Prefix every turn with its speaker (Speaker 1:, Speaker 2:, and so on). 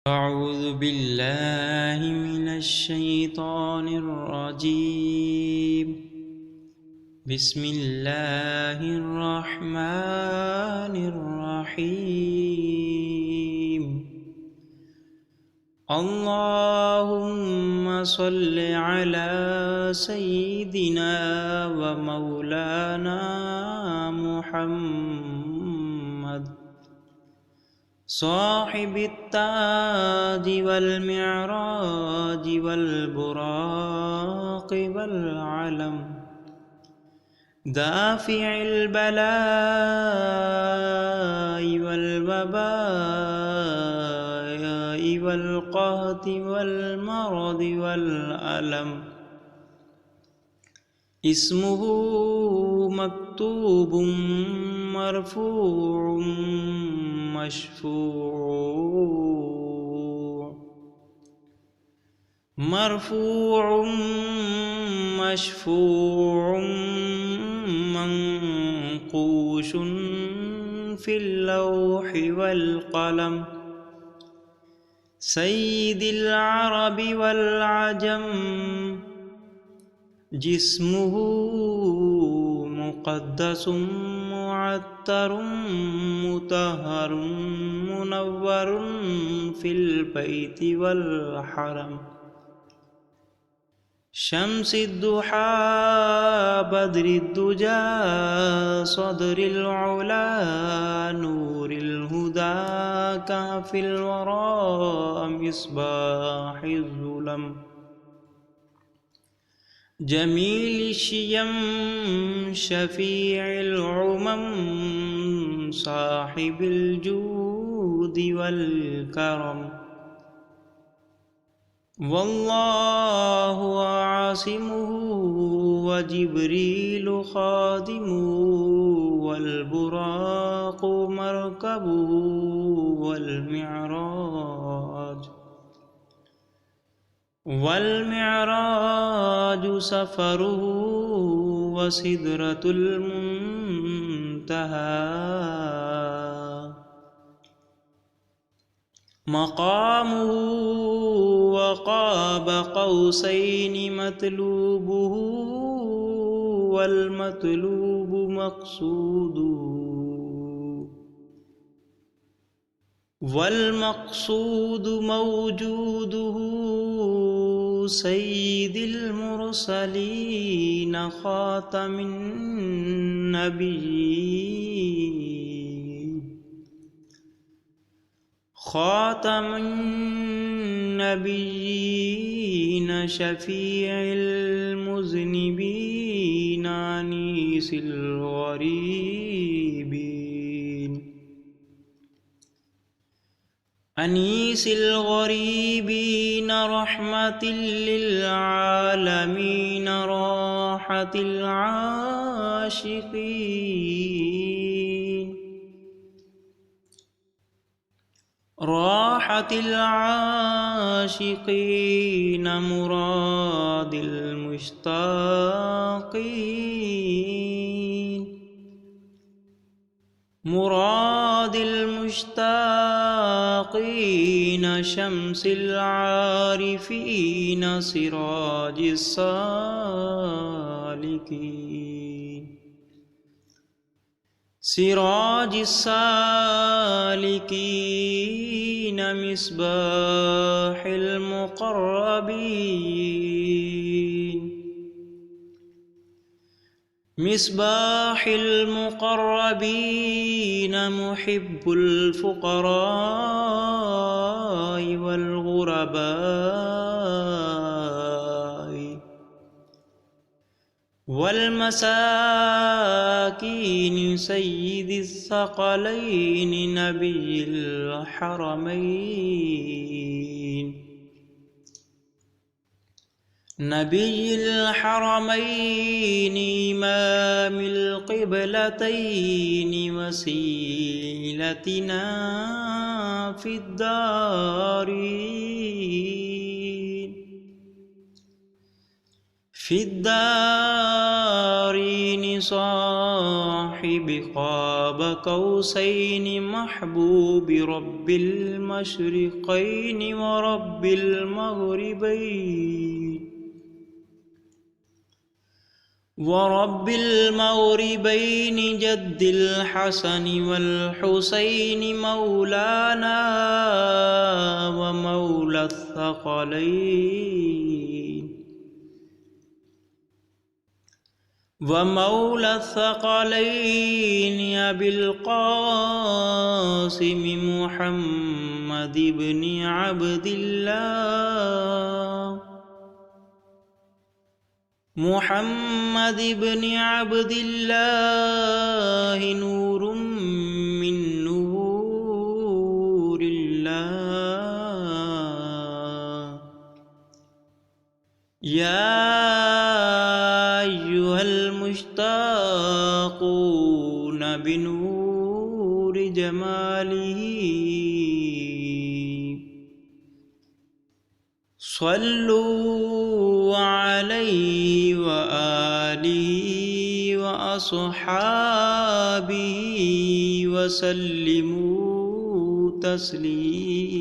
Speaker 1: أعوذ بالله من الشيطان الرجيم. بسم الله الرحمن الرحيم. اللهم صل على سيدنا ومولانا محمد صاحب التاج والمعراج والبراق والعلم، دافع البلاء والوباء والقهط والمرض والألم. اسمه مكتوب مرفوع مشفوع منقوش في اللوح والقلم. سيد العرب والعجم، جسمه مقدس معطر مطهر منور في البيت والحرم. شمس الضحى بدر الدجى صدر العلا نور الهدى كافي الورى مصباح الظلم. جميل الشيم شفيع العمم صاحب الجود والكرم. والله عاصمه وجبريل خادمه والبراق مركبه والمعراج سفره وسدرة المنتهى مقامه. وقاب قوسين مطلوبه والمطلوب مقصوده والمقصود موجوده. سيد المرسلين خاتم النبيين شفيع المذنبين أنيس الغريبين رحمة للعالمين راحة العاشقين مراد المشتاقين شمس العارفين سراج السالكين مصباح المقربين محب الفقراء والغرباء والمساكين. سيد الثقلين نبي الحرمين إمام القبلتين وسيلتنا في الدارين صاحب صاحب قاب قوسين محبوب رب المشرقين ورب المغربين جد الحسن والحسين مولانا ومولى الثقلين أبي القاسم محمد بن عبد الله نور من نور الله يا أيها المشتاقون بنور جماله صلوا عليه وآله وأصحابه وسلموا تسليما.